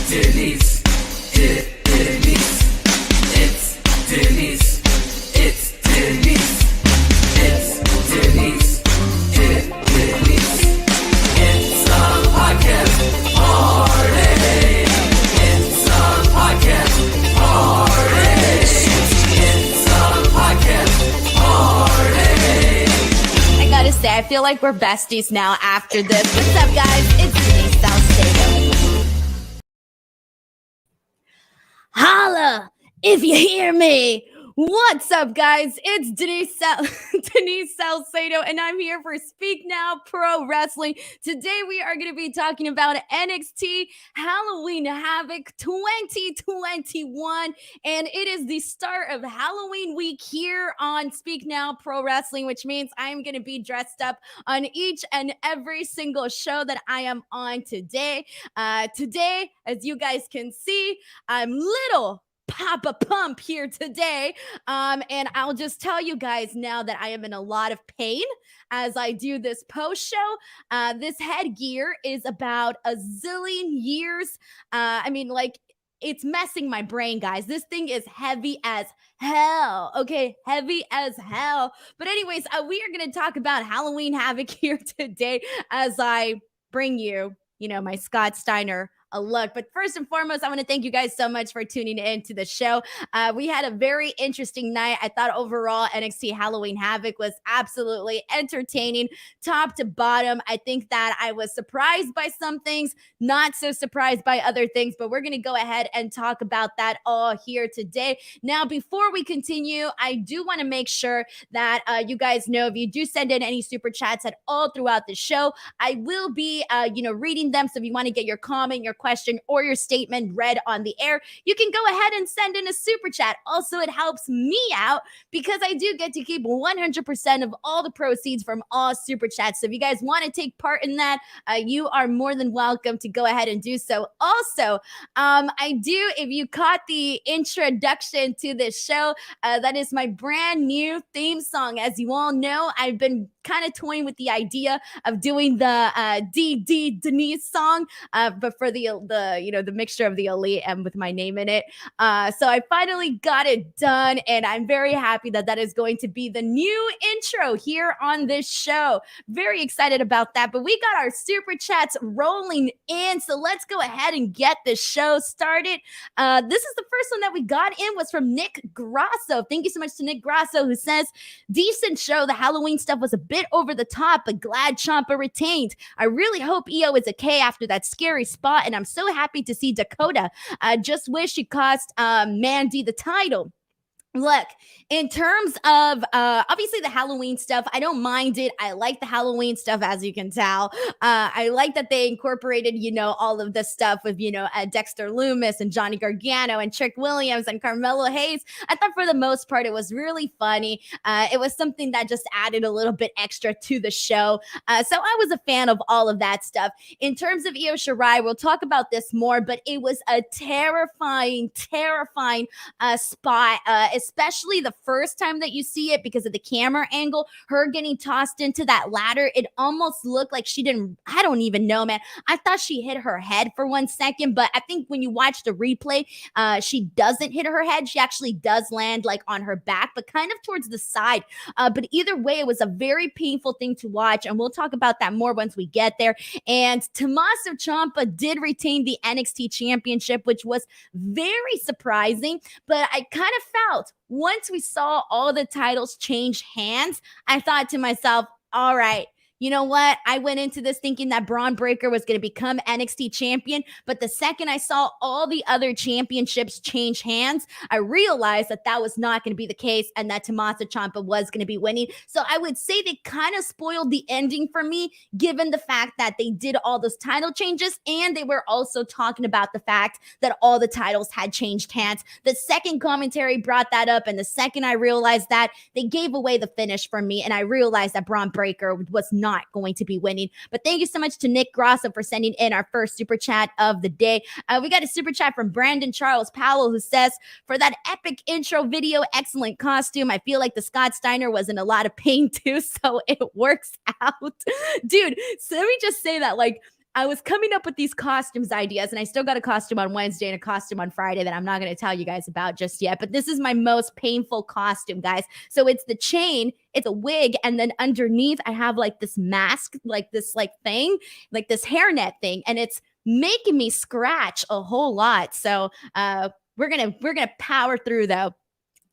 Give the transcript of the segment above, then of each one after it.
Denise. Denise. It's Denise. It's Denise. It's Denise. It's Denise. It's a podcast party. It's a podcast party. It's a podcast party. I gotta say, I feel like we're besties now after this. What's up, guys? It's Denise Salcedo. Holla if you hear me. What's up, guys? It's Denise Salcedo, and I'm here for Speak Now Pro Wrestling. Today, we are going to be talking about NXT Halloween Havoc 2021, and it is the start of Halloween week here on Speak Now Pro Wrestling, which means I'm going to be dressed up on each and every single show that I am on today. Today, as you guys can see, I'm little Papa Pump here today. And I'll just tell you guys now that I am in a lot of pain as I do this post show. This headgear is about a zillion years. It's messing my brain, guys. This thing is heavy as hell. Okay, heavy as hell. But anyways, we are going to talk about Halloween Havoc here today as I bring you, my Scott Steiner a look. But first and foremost, I want to thank you guys so much for tuning in to the show. We had a very interesting night. I thought overall NXT Halloween Havoc was absolutely entertaining, top to bottom. I think that I was surprised by some things, not so surprised by other things, but we're going to go ahead and talk about that all here today. Now, before we continue, I do want to make sure that you guys know if you do send in any super chats at all throughout the show, I will be, reading them. So if you want to get your comment, your question, or your statement read on the air, you can go ahead and send in a super chat. Also, it helps me out because I do get to keep 100% of all the proceeds from all super chats. So if you guys want to take part in that, you are more than welcome to go ahead and do so. Also, if you caught the introduction to this show, that is my brand new theme song. As you all know, I've been kind of toying with the idea of doing the DD Denise song, but for the mixture of the Elite and with my name in it. So I finally got it done, and I'm very happy that is going to be the new intro here on this show. Very excited about that. But we got our super chats rolling in, so let's go ahead and get the show started. This is the first one that we got in was from Nick Grasso. Thank you so much to Nick Grasso, who says, decent show. The Halloween stuff was a bit over the top, but glad Ciampa retained. I really hope Io is okay after that scary spot, and I'm so happy to see Dakota. Just wish she cost Mandy the title. Look, in terms of obviously the Halloween stuff, I don't mind it. I like the Halloween stuff, as you can tell. I like that they incorporated, all of this stuff with, Dexter Lumis and Johnny Gargano and Trick Williams and Carmelo Hayes. I thought for the most part, it was really funny. It was something that just added a little bit extra to the show. So I was a fan of all of that stuff. In terms of Io Shirai, we'll talk about this more, but it was a terrifying spot, especially the first time that you see it because of the camera angle, her getting tossed into that ladder. It almost looked like I don't even know, man. I thought she hit her head for 1 second, but I think when you watch the replay, she doesn't hit her head. She actually does land like on her back, but kind of towards the side. But either way, it was a very painful thing to watch, and we'll talk about that more once we get there. And Tommaso Ciampa did retain the NXT Championship, which was very surprising, but I kind of felt once we saw all the titles change hands, I thought to myself, all right, you know what? I went into this thinking that Bron Breakker was going to become NXT champion, but the second I saw all the other championships change hands, I realized that was not going to be the case and that Tommaso Ciampa was going to be winning. So I would say they kind of spoiled the ending for me, given the fact that they did all those title changes and they were also talking about the fact that all the titles had changed hands. The second commentary brought that up, and the second I realized that, they gave away the finish for me, and I realized that Bron Breakker was not going to be winning. But thank you so much to Nick Grasso for sending in our first super chat of the day. We got a super chat from Brandon Charles Powell, who says, for that epic intro video, excellent costume. I feel like the Scott Steiner was in a lot of pain too, so it works out. Dude, so let me just say that, like, I was coming up with these costumes ideas, and I still got a costume on Wednesday and a costume on Friday that I'm not going to tell you guys about just yet, but this is my most painful costume, guys. So it's the chain, it's a wig, and then underneath I have like this mask, like this like thing, like this hairnet thing, and it's making me scratch a whole lot. So we're gonna power through though.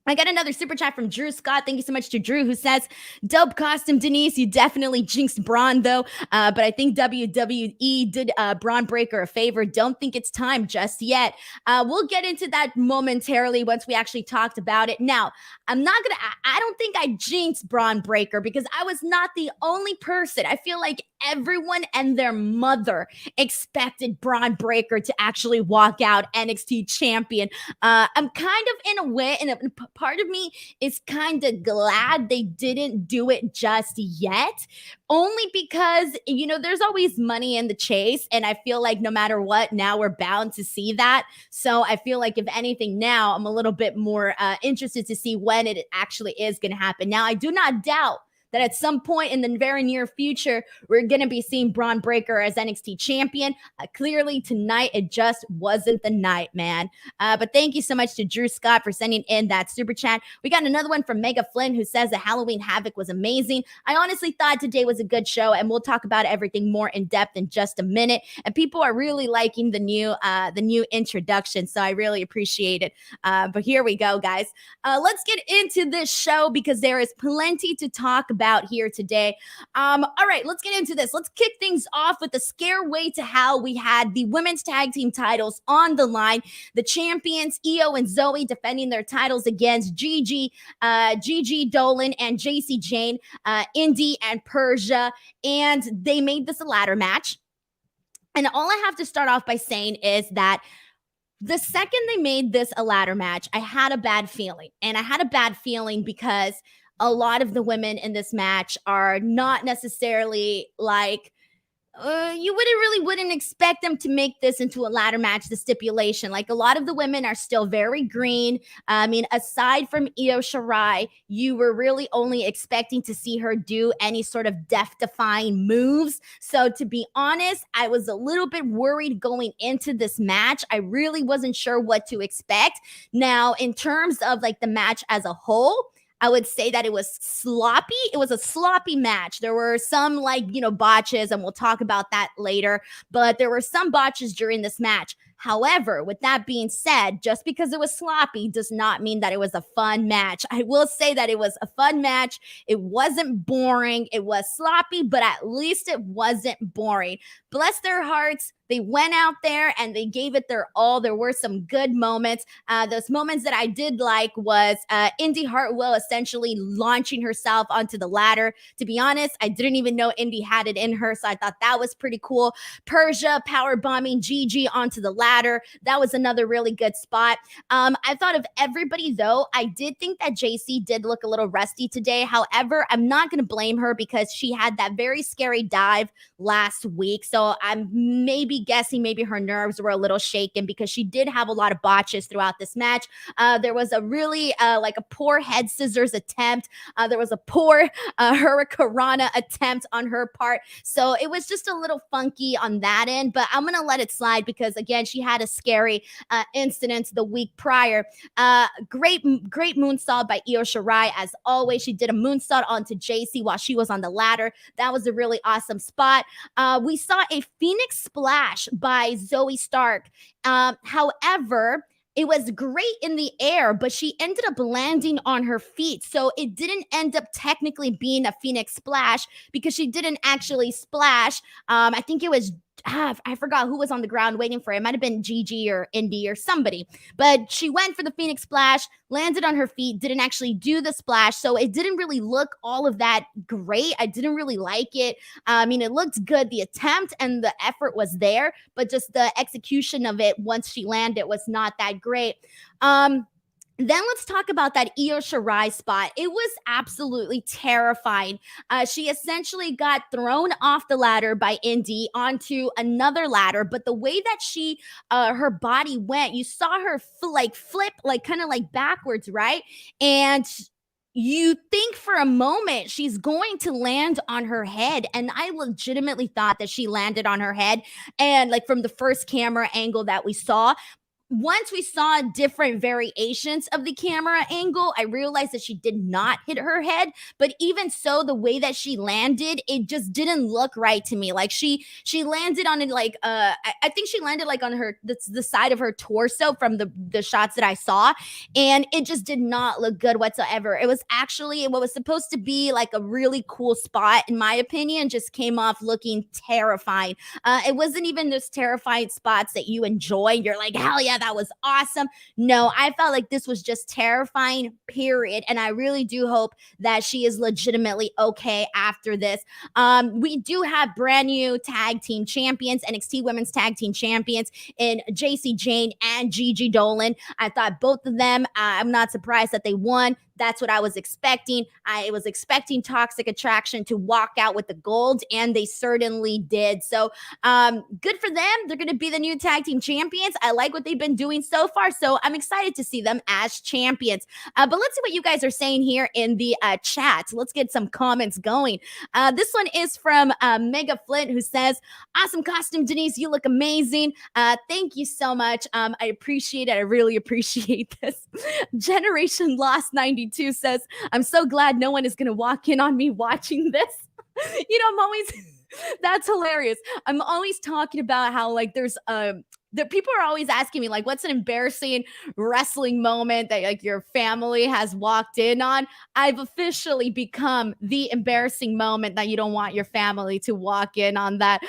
I got another super chat from Drew Scott. Thank you so much to Drew, who says, "Dope costume, Denise. You definitely jinxed Bron, though. But I think WWE did Bron Breakker a favor. Don't think it's time just yet." We'll get into that momentarily once we actually talked about it. Now, I don't think I jinxed Bron Breakker because I was not the only person. I feel like everyone and their mother expected Bron Breakker to actually walk out NXT champion. I'm kind of in a way, and part of me is kind of glad they didn't do it just yet, only because, you know, there's always money in the chase. And I feel like no matter what, now we're bound to see that. So I feel like if anything now, I'm a little bit more interested to see when it actually is going to happen. Now, I do not doubt that at some point in the very near future, we're going to be seeing Bron Breakker as NXT champion. Clearly tonight, it just wasn't the night, man. But thank you so much to Drew Scott for sending in that super chat. We got another one from Mega Flynn, who says the Halloween Havoc was amazing. I honestly thought today was a good show, and we'll talk about everything more in depth in just a minute. And people are really liking the new introduction, so I really appreciate it. But here we go, guys. Let's get into this show because there is plenty to talk about here today. All right, let's get into this. Let's kick things off with the Scareway to Hell. We had the women's tag team titles on the line. The champions, Io and Zoey, defending their titles against Gigi, Dolin, and Jacy, Jayne, Indi, and Persia. And they made this a ladder match. And all I have to start off by saying is that the second they made this a ladder match, I had a bad feeling. And I had a bad feeling because a lot of the women in this match are not necessarily like, you wouldn't expect them to make this into a ladder match, the stipulation. Like, a lot of the women are still very green. I mean, aside from Io Shirai, you were really only expecting to see her do any sort of death-defying moves. So to be honest, I was a little bit worried going into this match. I really wasn't sure what to expect. Now, in terms of like the match as a whole, I would say that it was sloppy. It was a sloppy match. There were some botches, and we'll talk about that later, but there were some botches during this match. However, with that being said, just because it was sloppy does not mean that it was a fun match. I will say that it was a fun match. It wasn't boring. It was sloppy, but at least it wasn't boring. Bless their hearts. They went out there and they gave it their all. There were some good moments. Those moments that I did like was Indi Hartwell essentially launching herself onto the ladder. To be honest, I didn't even know Indi had it in her, so I thought that was pretty cool. Persia power bombing Gigi onto the ladder. That was another really good spot. I thought of everybody, though. I did think that Jacy did look a little rusty today. However, I'm not going to blame her because she had that very scary dive last week. So I'm guessing her nerves were a little shaken because she did have a lot of botches throughout this match. There was a really a poor head scissors attempt. There was a poor hurricanrana attempt on her part. So it was just a little funky on that end, but I'm going to let it slide because, again, she had a scary incident the week prior. Great moonsault by Io Shirai. As always, she did a moonsault onto Jacy while she was on the ladder. That was a really awesome spot. We saw a Phoenix Splash by Zoey Stark. However, it was great in the air, but she ended up landing on her feet. So it didn't end up technically being a Phoenix Splash because she didn't actually splash. I think it was I forgot who was on the ground waiting for it. It might have been Gigi or Indi or somebody. But she went for the Phoenix Splash, landed on her feet, didn't actually do the splash. So it didn't really look all of that great. I didn't really like it. I mean, it looked good. The attempt and the effort was there, but just the execution of it once she landed was not that great. Then let's talk about that Io Shirai spot. It was absolutely terrifying. She essentially got thrown off the ladder by Indi onto another ladder, but the way that her body went, you saw her flip, kind of backwards, right? And you think for a moment she's going to land on her head, and I legitimately thought that she landed on her head. And like from the first camera angle that we saw, once we saw different variations of the camera angle, I realized that she did not hit her head. But even so, the way that she landed, it just didn't look right to me. Like she landed on it like I think she landed like on her the side of her torso from the shots that I saw, and it just did not look good whatsoever. It was actually what was supposed to be like a really cool spot, in my opinion, just came off looking terrifying. It wasn't even those terrifying spots that you enjoy. You're like, hell yeah, that was awesome. No, I felt like this was just terrifying, period. And I really do hope that she is legitimately okay after this. We do have brand new tag team champions, NXT Women's Tag Team Champions in Jacy, Jayne, and Gigi Dolin. I thought both of them, I'm not surprised that they won. That's what I was expecting. I was expecting Toxic Attraction to walk out with the gold, and they certainly did. So good for them. They're going to be the new tag team champions. I like what they've been doing so far, so I'm excited to see them as champions. But let's see what you guys are saying here in the chat. Let's get some comments going. This one is from Mega Flint, who says, awesome costume, Denise. You look amazing. Thank you so much. I appreciate it. I really appreciate this. Generation Lost 92 says, I'm so glad no one is going to walk in on me watching this. I'm always, that's hilarious. I'm always talking about how like there's the people are always asking me like, what's an embarrassing wrestling moment that like your family has walked in on? I've officially become the embarrassing moment that you don't want your family to walk in on. That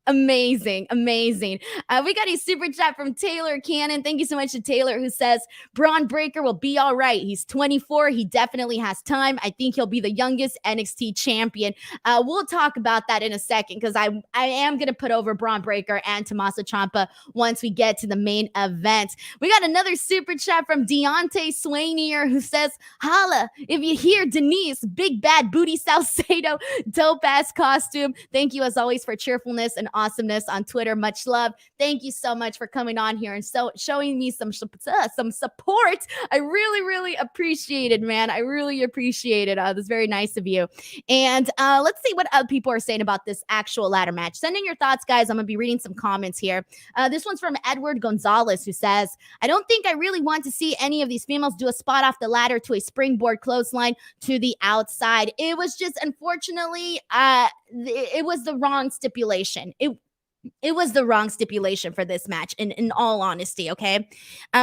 amazing. We got a super chat from Taylor Cannon. Thank you so much to Taylor, who says Bron Breakker will be all right. He's 24. He definitely has time. I think he'll be the youngest NXT champion. We'll talk about that in a second, because I am going to put over Bron Breakker and Tommaso Ciampa once we get to the main event. We got another super chat from Deontay Swainier, who says, holla if you hear Denise, big bad booty Salcedo, dope ass costume. Thank you as always for cheerfulness and awesomeness on Twitter. Much love. Thank you so much for coming on here and showing me some support. I really appreciate it, man. I really appreciate it. That's very nice of you. And let's see what other people are saying about this actual ladder match. Send in your thoughts, guys. I'm gonna be reading some comments here. This one's from Edward Gonzalez, who says, I don't think I really want to see any of these females do a spot off the ladder to a springboard clothesline to the outside. It was just, unfortunately, it was the wrong stipulation. It was the wrong stipulation for this match, in all honesty, okay?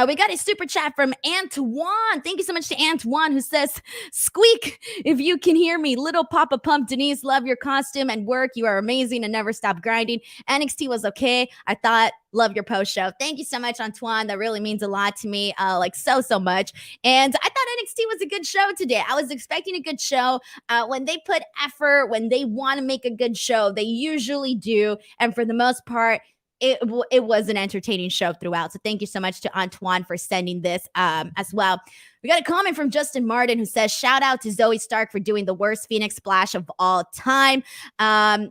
We got a super chat from Antoine. Thank you so much to Antoine, who says, squeak, if you can hear me. Little Papa Pump, Denise, love your costume and work. You are amazing and never stop grinding. NXT was okay. I thought, love your post show. Thank you so much, Antoine. That really means a lot to me, like so much. And I thought NXT was a good show today. I was expecting a good show. When they put effort, when they want to make a good show, they usually do. And for the most part, it was an entertaining show throughout. So thank you so much to Antoine for sending this as well. We got a comment from Justin Martin, who says, shout out to Zoey Stark for doing the worst Phoenix splash of all time.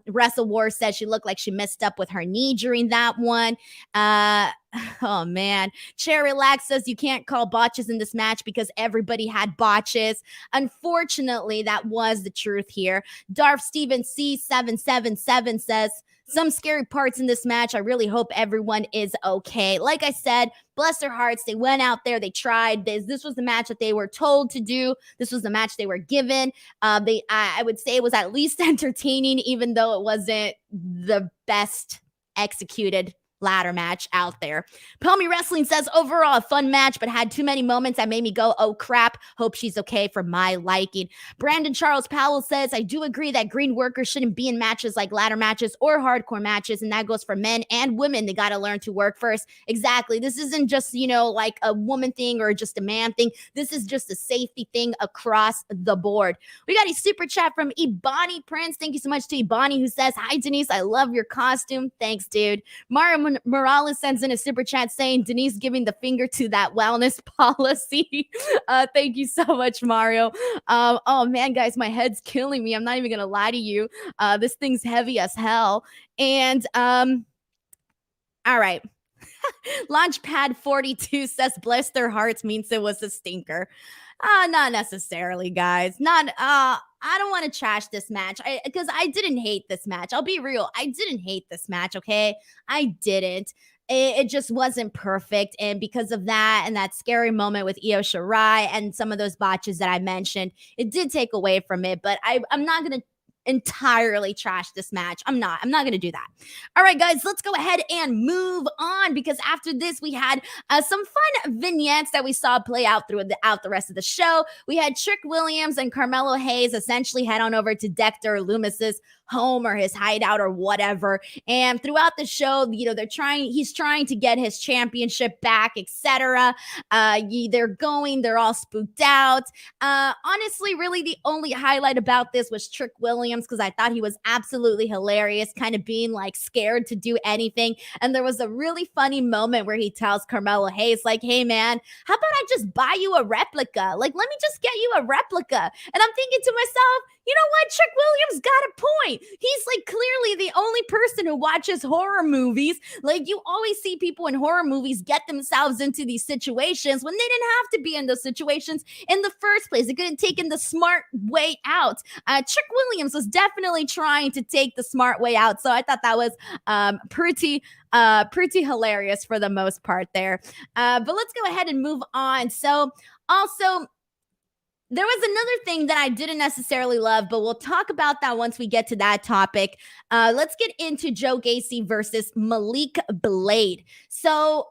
Wrestle War says she looked like she messed up with her knee during that one. Oh, man. Cherry Lax says you can't call botches in this match because everybody had botches. Unfortunately, that was the truth here. Darth Steven C777 says, some scary parts in this match. I really hope everyone is okay. Like I said, bless their hearts. They went out there. They tried. This was the match that they were told to do. This was the match they were given. I would say it was at least entertaining, even though it wasn't the best executed ladder match out there. Palmy Wrestling says, overall a fun match, but had too many moments that made me go, oh crap. Hope she's okay for my liking. Brandon Charles Powell says, I do agree that green workers shouldn't be in matches like ladder matches or hardcore matches, and that goes for men and women. They got to learn to work first. Exactly. This isn't just, like a woman thing or just a man thing. This is just a safety thing across the board. We got a super chat from Ibani Prince. Thank you so much to Ibani, who says, hi Denise, I love your costume. Thanks, dude. Mario Morales sends in a super chat saying, Denise giving the finger to that wellness policy. Thank you so much, Mario. Oh man, guys, my head's killing me. I'm not even gonna lie to you. This thing's heavy as hell. And all right. Launchpad 42 says, bless their hearts means it was a stinker. Not necessarily, guys. Not I don't want to trash this match because I didn't hate this match. I'll be real. I didn't hate this match, okay? I didn't. It just wasn't perfect. And because of that and that scary moment with Io Shirai and some of those botches that I mentioned, it did take away from it. But I'm not going to entirely trash this match. I'm not going to do that. All right, guys, let's go ahead and move on because after this, we had some fun vignettes that we saw play out throughout the rest of the show. We had Trick Williams and Carmelo Hayes essentially head on over to Dexter Loomis's home or his hideout or whatever. And throughout the show, he's trying to get his championship back, etc. They're all spooked out. Honestly, really the only highlight about this was Trick Williams because I thought he was absolutely hilarious, kind of being like scared to do anything. And there was a really funny moment where he tells Carmelo Hayes, like, hey man, how about I just buy you a replica? Like, let me just get you a replica. And I'm thinking to myself, you know what? Trick Williams got a point. He's like clearly the only person who watches horror movies. Like, you always see people in horror movies get themselves into these situations when they didn't have to be in those situations in the first place. They could have taken the smart way out. Trick Williams was definitely trying to take the smart way out. So I thought that was pretty hilarious for the most part there. But let's go ahead and move on. So also, there was another thing that I didn't necessarily love, but we'll talk about that once we get to that topic. Let's get into Joe Gacy versus Malik Blade. So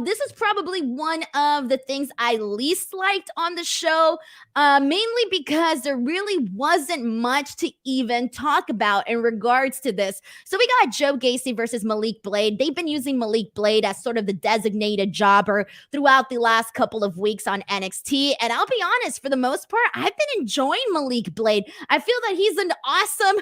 this is probably one of the things I least liked on the show, mainly because there really wasn't much to even talk about in regards to this. So we got Joe Gacy versus Malik Blade. They've been using Malik Blade as sort of the designated jobber throughout the last couple of weeks on NXT. And I'll be honest, for the most part, I've been enjoying Malik Blade. I feel that he's an awesome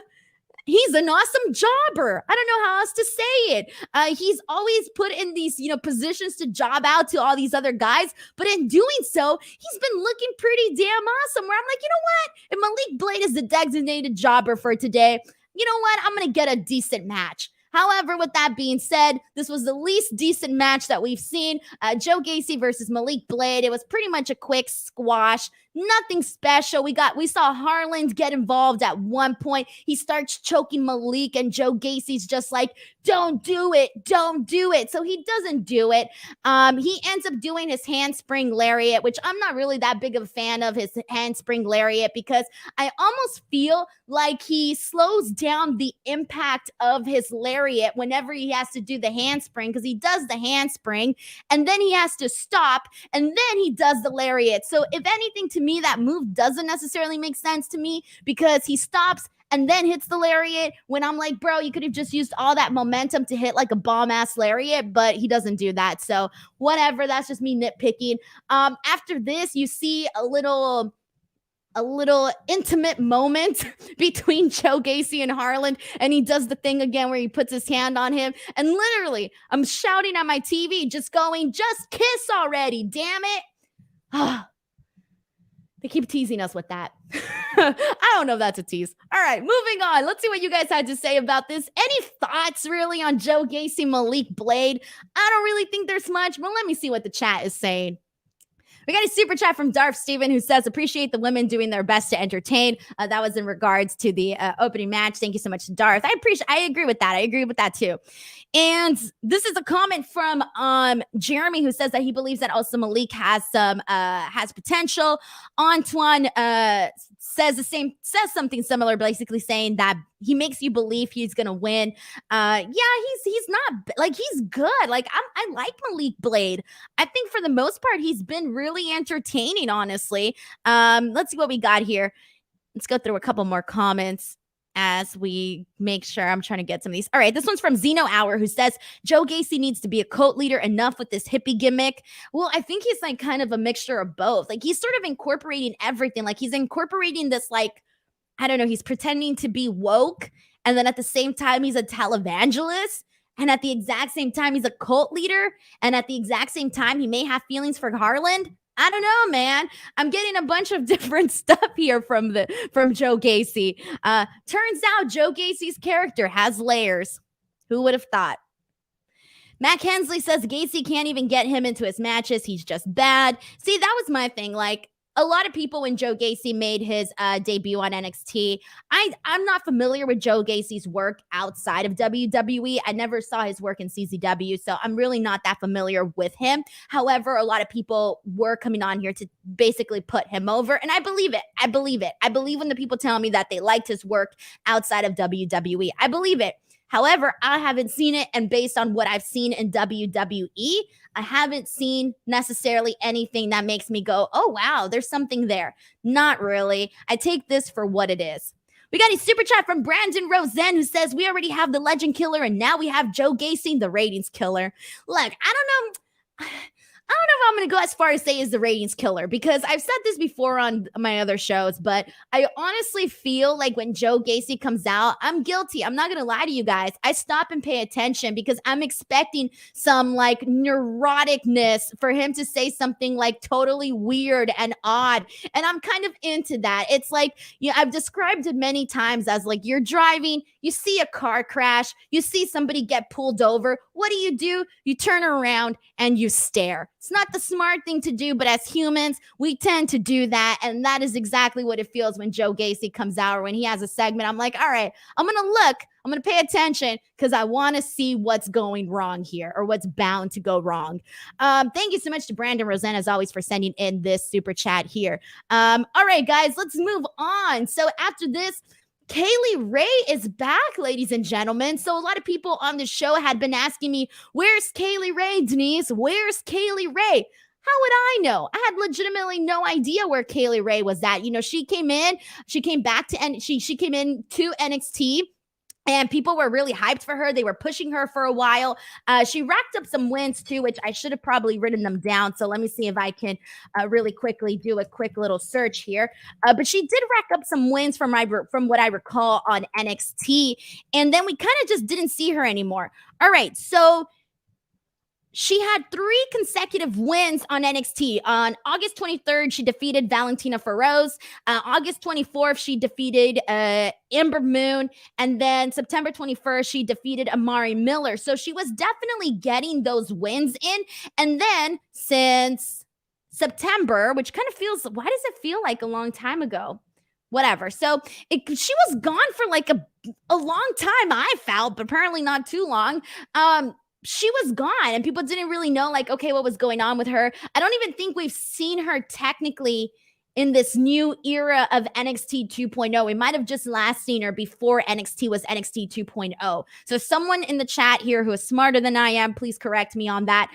jobber. I don't know how else to say it. He's always put in these, positions to job out to all these other guys. But in doing so, he's been looking pretty damn awesome. Where I'm like, you know what? If Malik Blade is the designated jobber for today, you know what? I'm going to get a decent match. However, with that being said, this was the least decent match that we've seen. Joe Gacy versus Malik Blade. It was pretty much a quick squash. Nothing special. We saw Harland get involved at one point. He starts choking Malik, and Joe Gacy's just like, don't do it. Don't do it. So he doesn't do it. He ends up doing his handspring lariat, which I'm not really that big of a fan of his handspring lariat because I almost feel like he slows down the impact of his lariat whenever he has to do the handspring because he does the handspring and then he has to stop and then he does the lariat. So if anything, to me, that move doesn't necessarily make sense to me because he stops and then hits the lariat when I'm like, bro, you could have just used all that momentum to hit like a bomb-ass lariat, but he doesn't do that. So whatever, that's just me nitpicking. After this, you see a little intimate moment between Joe Gacy and Harland, and he does the thing again where he puts his hand on him, and literally, I'm shouting at my TV, just going, just kiss already, damn it. They keep teasing us with that. I don't know if that's a tease. All right, moving on. Let's see what you guys had to say about this. Any thoughts really on Joe Gacy, Malik Blade? I don't really think there's much, but let me see what the chat is saying. We got a super chat from Darth Steven who says, appreciate the women doing their best to entertain. That was in regards to the opening match. Thank you so much, Darth. I agree with that. I agree with that too. And this is a comment from Jeremy who says that he believes that also Malik has potential. Antoine says something similar, basically saying that he makes you believe he's gonna win. He's not like he's good. Like I like Malik Blade. I think for the most part he's been really entertaining. Honestly, let's see what we got here. Let's go through a couple more comments as we make sure. I'm trying to get some of these. All right, this one's from Zeno Hour who says Joe Gacy needs to be a cult leader. Enough with this hippie gimmick. Well, I think he's like kind of a mixture of both. Like he's sort of incorporating everything. Like he's incorporating this like, I don't know, he's pretending to be woke. And then at the same time, he's a televangelist. And at the exact same time, he's a cult leader. And at the exact same time, he may have feelings for Harland. I don't know, man. I'm getting a bunch of different stuff here from Joe Gacy. Turns out Joe Gacy's character has layers. Who would have thought? Matt Hensley says Gacy can't even get him into his matches. He's just bad. See, that was my thing. Like, a lot of people, when Joe Gacy made his debut on NXT, I'm not familiar with Joe Gacy's work outside of WWE. I never saw his work in CZW, so I'm really not that familiar with him. However, a lot of people were coming on here to basically put him over, and I believe it. I believe when the people tell me that they liked his work outside of WWE. I believe it. However, I haven't seen it, and based on what I've seen in WWE, I haven't seen necessarily anything that makes me go, oh, wow, there's something there. Not really. I take this for what it is. We got a super chat from Brandon Rosen, who says, we already have the legend killer, and now we have Joe Gacy, the ratings killer. Look, I don't know if I'm going to go as far as say is the ratings killer, because I've said this before on my other shows, but I honestly feel like when Joe Gacy comes out, I'm guilty. I'm not going to lie to you guys. I stop and pay attention because I'm expecting some like neuroticness for him to say something like totally weird and odd. And I'm kind of into that. It's like, you know, I've described it many times as like you're driving, you see a car crash, you see somebody get pulled over. What do? You turn around and you stare. It's not the smart thing to do, but as humans, we tend to do that. And that is exactly what it feels when Joe Gacy comes out or when he has a segment. I'm like, all right, I'm going to look, I'm going to pay attention because I want to see what's going wrong here or what's bound to go wrong. Thank you so much to Brandon Rosen, as always, for sending in this super chat here. All right, guys, let's move on. So after this, Kaylee Ray is back, ladies and gentlemen. So a lot of people on the show had been asking me, where's Kaylee Ray, Denise? Where's Kaylee Ray? How would I know? I had legitimately no idea where Kaylee Ray was at. You know, she came in to NXT. And people were really hyped for her. They were pushing her for a while. She racked up some wins too, which I should have probably written them down. So let me see if I can really quickly do a quick little search here. But she did rack up some wins from what I recall on NXT. And then we kind of just didn't see her anymore. All right, so she had 3 consecutive wins on NXT. On August 23rd, she defeated Valentina Feroz. August 24th, she defeated Ember Moon. And then September 21st, she defeated Amari Miller. So she was definitely getting those wins in. And then since September, which kind of feels, why does it feel like a long time ago? Whatever. So she was gone for like a long time, I felt, but apparently not too long. She was gone and people didn't really know, like, okay, what was going on with her. I don't even think we've seen her technically in this new era of NXT 2.0. We might have just last seen her before NXT was NXT 2.0. So someone in the chat here who is smarter than I am, please correct me on that.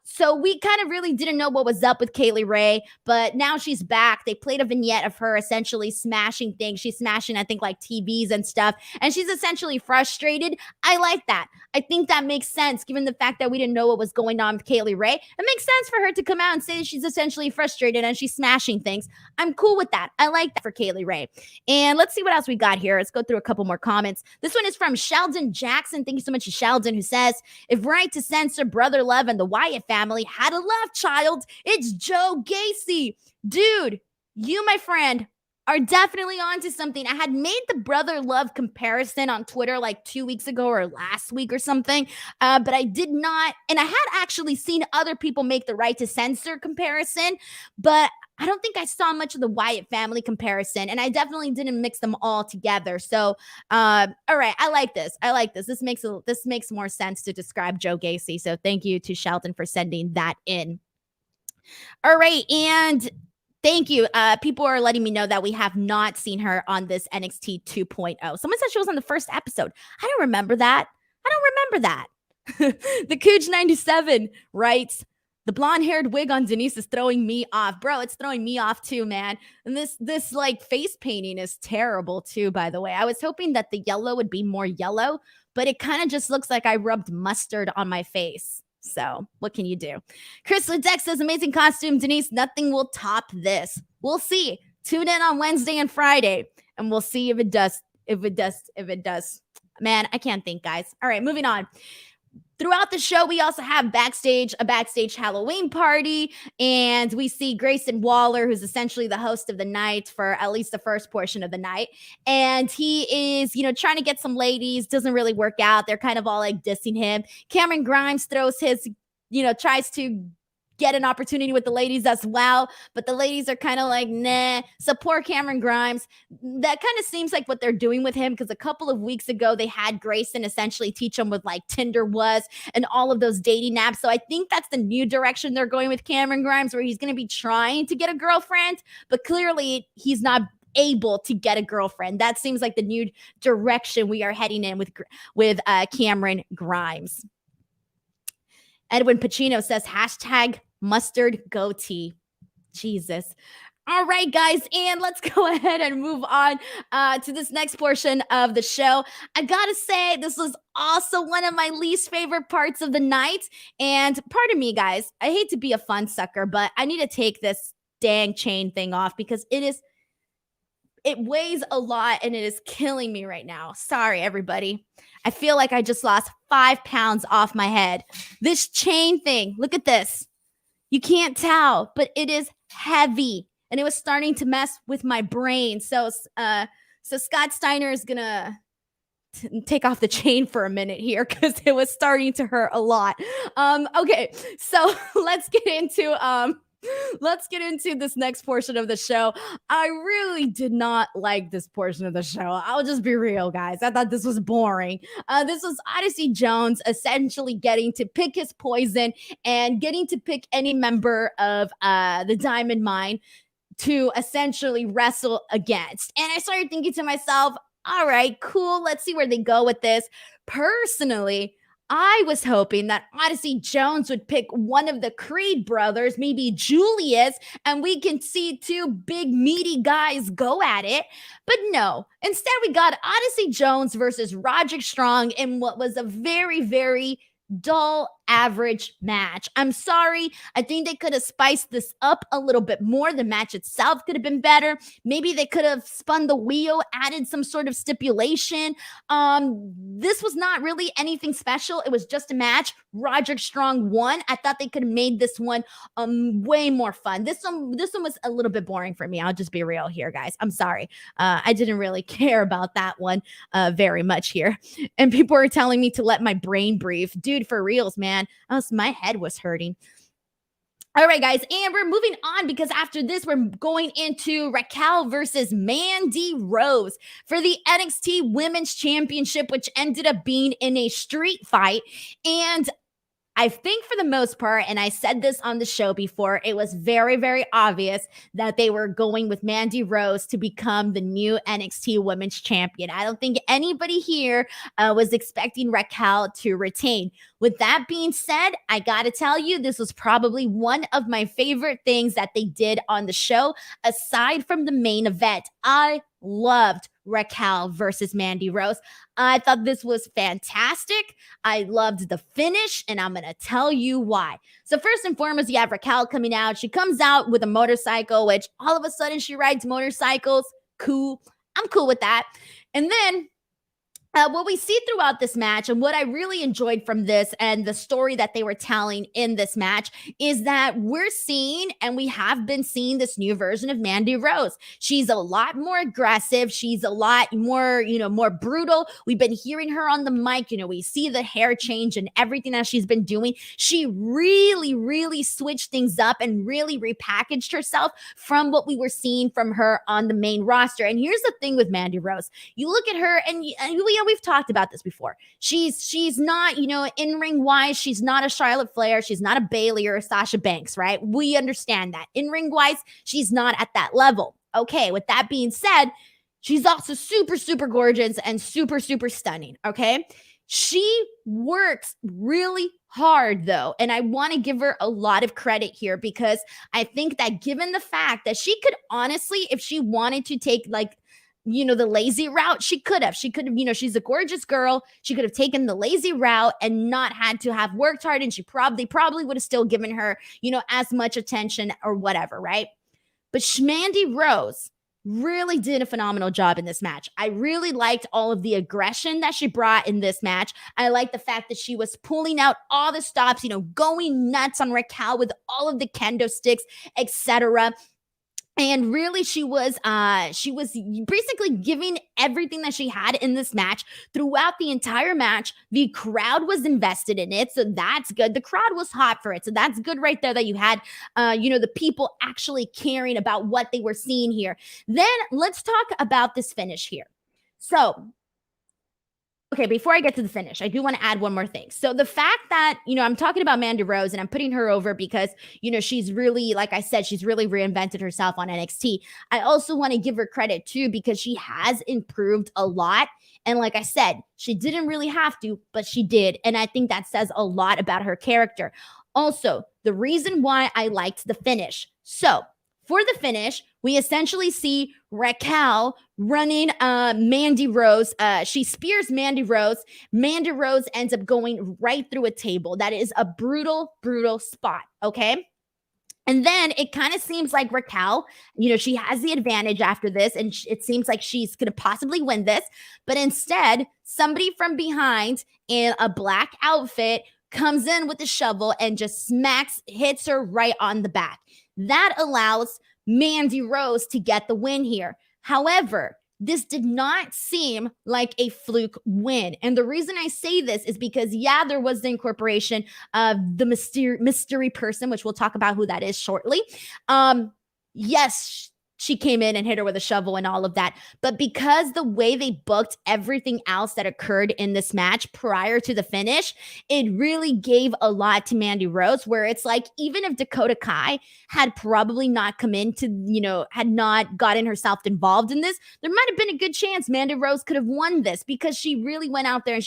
So we kind of really didn't know what was up with Kaylee Ray, but now she's back. They played a vignette of her essentially smashing things. She's smashing, I think, like TVs and stuff, and she's essentially frustrated. I like that. I think that makes sense given the fact that we didn't know what was going on with Kaylee Ray. It makes sense for her to come out and say that she's essentially frustrated and she's smashing things. I'm cool with that. I like that for Kaylee Ray. And let's see what else we got here. Let's go through a couple more comments. This one is from Sheldon Jackson. Thank you so much to Sheldon, who says, if Right to Censor, Brother Love, and the Wyatt family had a love child, it's Joe Gacy. Dude, you, my friend, are definitely onto something. I had made the Brother Love comparison on Twitter like 2 weeks ago or last week or something, but I did not, and I had actually seen other people make the Right to Censor comparison, but I don't think I saw much of the Wyatt family comparison, and I definitely didn't mix them all together. So, all right, I like this. This makes more sense to describe Joe Gacy. So thank you to Shelton for sending that in. All right, and thank you. People are letting me know that we have not seen her on this NXT 2.0. Someone said she was on the first episode. I don't remember that. The Cooge97 writes, the blonde-haired wig on Denise is throwing me off. Bro, it's throwing me off too, man. And this like face painting is terrible too, by the way. I was hoping that the yellow would be more yellow, but it kind of just looks like I rubbed mustard on my face. So what can you do? Chris Ledeck says, amazing costume, Denise. Nothing will top this. We'll see. Tune in on Wednesday and Friday, and we'll see if it does. If it does. Man, I can't think, guys. All right, moving on. Throughout the show, we also have a backstage Halloween party, and we see Grayson Waller, who's essentially the host of the night for at least the first portion of the night. And he is, trying to get some ladies, doesn't really work out. They're kind of all like dissing him. Cameron Grimes throws his, tries to get an opportunity with the ladies as well, but the ladies are kind of like, nah. So poor Cameron Grimes, that kind of seems like what they're doing with him, because a couple of weeks ago they had Grayson essentially teach him what like Tinder was and all of those dating apps. So I think that's the new direction they're going with Cameron Grimes, where he's going to be trying to get a girlfriend, but clearly he's not able to get a girlfriend. That seems like the new direction we are heading in with Cameron Grimes. Edwin Pacino says hashtag mustard goatee. Jesus. All right, guys, and let's go ahead and move on to this next portion of the show. I gotta say, this was also one of my least favorite parts of the night. And pardon me, guys, I hate to be a fun sucker, but I need to take this dang chain thing off because it weighs a lot and it is killing me right now. Sorry, everybody. I feel like I just lost 5 pounds off my head. This chain thing, look at this. You can't tell, but it is heavy and it was starting to mess with my brain. So Scott Steiner is gonna take off the chain for a minute here because it was starting to hurt a lot. Okay, so let's get into this next portion of the show. I really did not like this portion of the show. I'll just be real, guys. I thought this was boring. This was Odyssey Jones essentially getting to pick his poison and getting to pick any member of the Diamond Mine to essentially wrestle against. And I started thinking to myself, all right, cool. Let's see where they go with this. Personally, I was hoping that Odyssey Jones would pick one of the Creed brothers, maybe Julius, and we can see 2 big meaty guys go at it. But no, instead we got Odyssey Jones versus Roderick Strong in what was a very, very dull, average match. I'm sorry. I think they could have spiced this up a little bit more. The match itself could have been better. Maybe they could have spun the wheel, added some sort of stipulation. This was not really anything special. It was just a match. Roderick Strong won. I thought they could have made this one way more fun. This one was a little bit boring for me. I'll just be real here, guys. I'm sorry. I didn't really care about that one very much here. And people are telling me to let my brain breathe. Dude, for reals, man. My head was hurting. All right, guys, and we're moving on because after this, we're going into Raquel versus Mandy Rose for the NXT Women's Championship, which ended up being in a street fight. And I think for the most part, and I said this on the show before, it was very, very obvious that they were going with Mandy Rose to become the new NXT Women's Champion. I don't think anybody here was expecting Raquel to retain. With that being said, I got to tell you, this was probably one of my favorite things that they did on the show, aside from the main event. I loved Raquel versus Mandy Rose. I thought this was fantastic. I loved the finish, and I'm going to tell you why. So first and foremost, you have Raquel coming out. She comes out with a motorcycle, which all of a sudden she rides motorcycles. Cool. I'm cool with that. And then what we see throughout this match, and what I really enjoyed from this and the story that they were telling in this match, is that we're seeing, and we have been seeing, this new version of Mandy Rose. She's a lot more aggressive. She's a lot more, more brutal. We've been hearing her on the mic. We see the hair change and everything that she's been doing. She really, really switched things up and really repackaged herself from what we were seeing from her on the main roster. And here's the thing with Mandy Rose. You look at her, and we've talked about this before. She's not, in-ring wise, she's not a Charlotte Flair. She's not a Bayley or a Sasha Banks, right? We understand that. In-ring wise, she's not at that level. Okay, with that being said, she's also super, super gorgeous and super, super stunning, okay? She works really hard, though, and I want to give her a lot of credit here, because I think that given the fact that she could honestly, if she wanted to take the lazy route, she could have, she's a gorgeous girl. She could have taken the lazy route and not had to have worked hard. And she probably would have still given her, as much attention or whatever. Right. But Mandy Rose really did a phenomenal job in this match. I really liked all of the aggression that she brought in this match. I like the fact that she was pulling out all the stops, going nuts on Raquel with all of the kendo sticks, etc. And really, she was basically giving everything that she had in this match throughout the entire match. The crowd was invested in it, so that's good. The crowd was hot for it, so that's good right there that you had, the people actually caring about what they were seeing here. Then let's talk about this finish here. So okay, before I get to the finish, I do want to add one more thing. So the fact that, I'm talking about Mandy Rose and I'm putting her over because, she's really, like I said, she's really reinvented herself on NXT. I also want to give her credit too because she has improved a lot. And like I said, she didn't really have to, but she did. And I think that says a lot about her character. Also, the reason why I liked the finish. So for the finish, we essentially see Raquel running Mandy Rose. She spears Mandy Rose. Mandy Rose ends up going right through a table. That is a brutal, brutal spot, okay? And then it kind of seems like Raquel, she has the advantage after this, and it seems like she's going to possibly win this. But instead, somebody from behind in a black outfit comes in with a shovel and just hits her right on the back. That allows Mandy Rose to get the win here. However, this did not seem like a fluke win. And the reason I say this is because, there was the incorporation of the mystery person, which we'll talk about who that is shortly. Yes, she came in and hit her with a shovel and all of that. But because the way they booked everything else that occurred in this match prior to the finish, it really gave a lot to Mandy Rose, where it's like, even if Dakota Kai had probably not come into, had not gotten herself involved in this, there might have been a good chance Mandy Rose could have won this because she really went out there and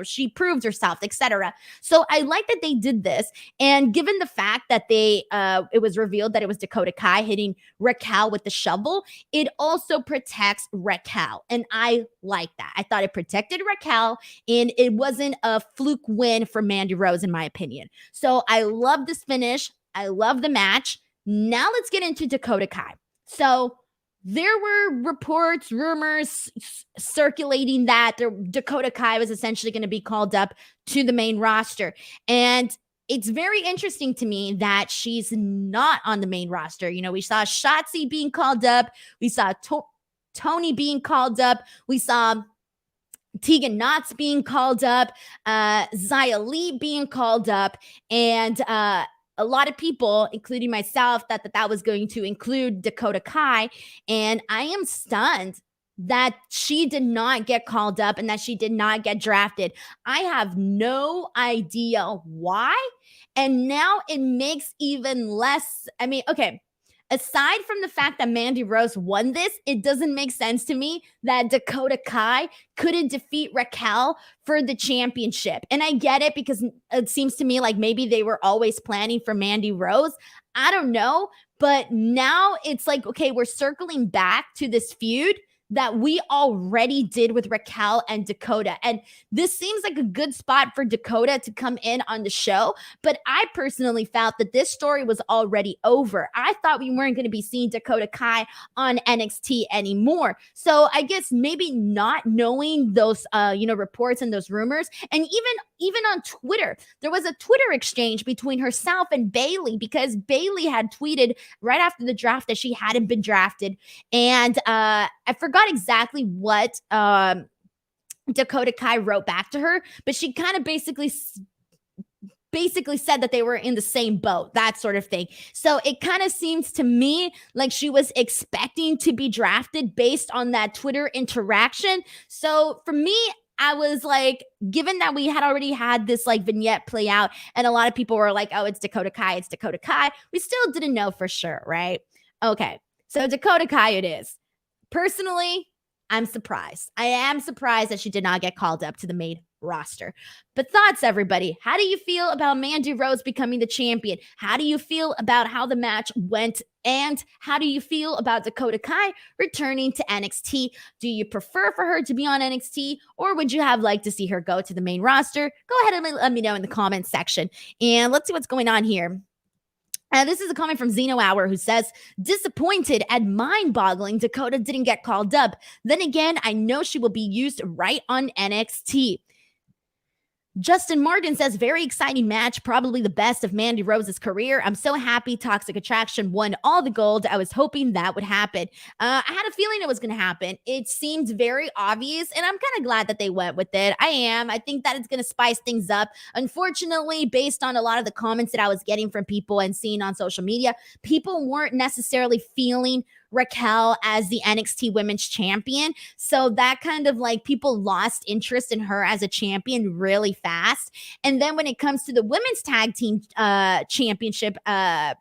she proved herself, etc. So I like that they did this. And given the fact that it was revealed that it was Dakota Kai hitting Raquel with the shovel, it also protects Raquel. And I like that. I thought it protected Raquel and it wasn't a fluke win for Mandy Rose, in my opinion. So I love this finish. I love the match. Now let's get into Dakota Kai. So there were reports, rumors circulating that Dakota Kai was essentially going to be called up to the main roster. And it's very interesting to me that she's not on the main roster. We saw Shotzi being called up. We saw Tony being called up. We saw Tegan Knox being called up. Xia Li being called up. And a lot of people, including myself, thought that was going to include Dakota Kai. And I am stunned that she did not get called up and that she did not get drafted. I have no idea why. And now it makes even less. I mean, okay, aside from the fact that Mandy Rose won this, it doesn't make sense to me that Dakota Kai couldn't defeat Raquel for the championship. And I get it because it seems to me like maybe they were always planning for Mandy Rose. I don't know. But now it's like, okay, we're circling back to this feud that we already did with Raquel and Dakota. And this seems like a good spot for Dakota to come in on the show. But I personally felt that this story was already over. I thought we weren't going to be seeing Dakota Kai on NXT anymore. So I guess maybe not knowing those, reports and those rumors. And even on Twitter, there was a Twitter exchange between herself and Bayley because Bayley had tweeted right after the draft that she hadn't been drafted. And I forgot exactly what Dakota Kai wrote back to her, but she kind of basically said that they were in the same boat, that sort of thing. So it kind of seems to me like she was expecting to be drafted based on that Twitter interaction. So for me, I was like, given that we had already had this like vignette play out and a lot of people were like, oh, it's Dakota Kai, we still didn't know for sure, right? Okay, so Dakota Kai it is. Personally, I'm surprised. I am surprised that she did not get called up to the main roster. But thoughts, everybody. How do you feel about Mandy Rose becoming the champion? How do you feel about how the match went? And how do you feel about Dakota Kai returning to NXT? Do you prefer for her to be on NXT, or would you have liked to see her go to the main roster? Go ahead and let me know in the comments section. And let's see what's going on here. This is a comment from Zeno Hour who says, disappointed and mind-boggling Dakota didn't get called up. Then again, I know she will be used right on NXT. Justin Martin says, very exciting match, probably the best of Mandy Rose's career. I'm so happy Toxic Attraction won all the gold. I was hoping that would happen. I had a feeling it was going to happen. It seemed very obvious, and I'm kind of glad that they went with it. I am. I think that it's going to spice things up. Unfortunately, based on a lot of the comments that I was getting from people and seeing on social media, people weren't necessarily feeling Raquel as the NXT Women's Champion. So that kind of like people lost interest in her as a champion really fast. And then when it comes to the Women's Tag Team Championship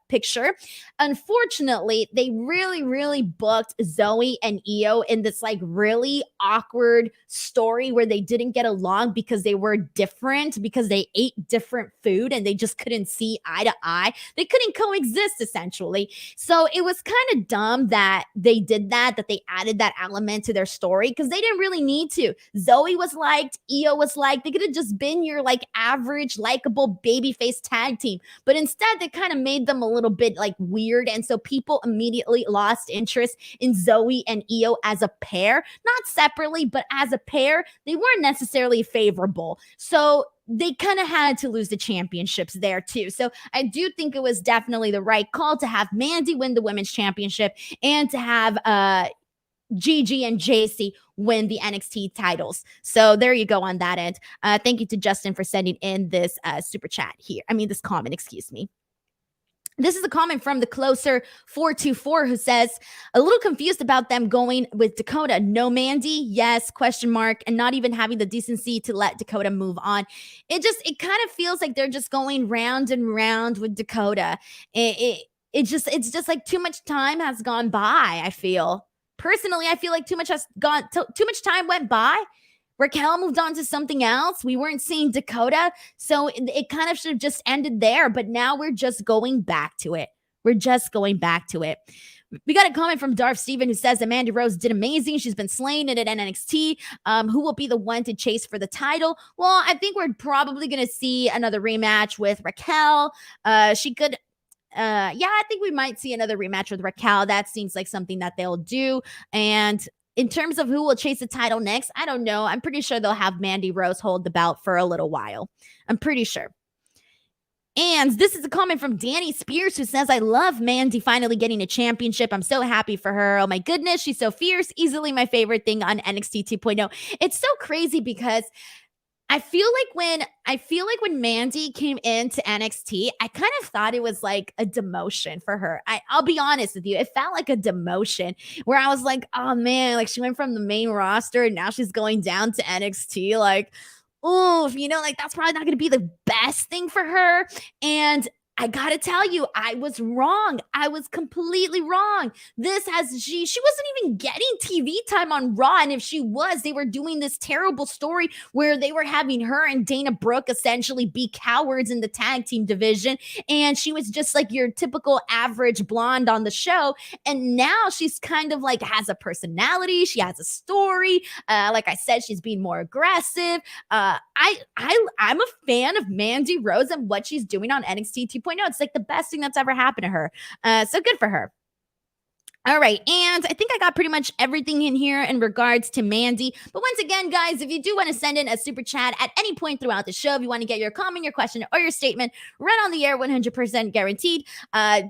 picture, unfortunately, they really booked Zoey and Io in this like really awkward story where they didn't get along because they were different, because they ate different food and they just couldn't see eye to eye. They couldn't coexist essentially. So it was kind of dumb that they did that they added that element to their story because they didn't really need to. Zoey was liked, Io was liked. They could have just been your like average, likable babyface tag team. But instead, they kind of made them a little bit like weird. And so people immediately lost interest in Zoey and Io as a pair, not separately, but as a pair. They weren't necessarily favorable. So they kind of had to lose the championships there too. So I do think it was definitely the right call to have Mandy win the women's championship and to have Gigi and Jacy win the NXT titles. So there you go on that end. Thank you to Justin for sending in this super chat here. I mean, this comment, excuse me. This is a comment from the Closer 424 who says, a little confused about them going with Dakota. No Mandy? Yes, question mark. And not even having the decency to let Dakota move on. It kind of feels like they're just going round and round with Dakota. It's just like too much time has gone by, I feel. Personally, I feel like too much time went by. Raquel moved on to something else. We weren't seeing Dakota. So it kind of should have just ended there. But now we're just going back to it. We got a comment from Darth Steven who says that Mandy Rose did amazing. She's been slaying it at NXT. Who will be the one to chase for the title? Well, I think we're probably going to see another rematch with Raquel. I think we might see another rematch with Raquel. That seems like something that they'll do. And in terms of who will chase the title next, I don't know. I'm pretty sure they'll have Mandy Rose hold the belt for a little while. I'm pretty sure. And this is a comment from Danny Spears who says, I love Mandy finally getting a championship. I'm so happy for her. Oh my goodness, she's so fierce. Easily my favorite thing on NXT 2.0. It's so crazy because I feel like when Mandy came into NXT, I kind of thought it was like a demotion for her. I'll be honest with you. It felt like a demotion where I was like, oh man, like she went from the main roster and now she's going down to NXT. Like, oh, like that's probably not going to be the best thing for her. And I gotta tell you, I was wrong. I was completely wrong. She wasn't even getting TV time on Raw. And if she was, they were doing this terrible story where they were having her and Dana Brooke essentially be cowards in the tag team division. And she was just like your typical average blonde on the show. And now she's kind of like has a personality. She has a story. Like I said, she's being more aggressive. I'm a fan of Mandy Rose and what she's doing on NXT 2.0. It's like the best thing that's ever happened to her. So good for her. All right, and I think I got pretty much everything in here in regards to Mandy. But once again, guys, if you do want to send in a super chat at any point throughout the show, if you want to get your comment, your question, or your statement right on the air, 100% guaranteed,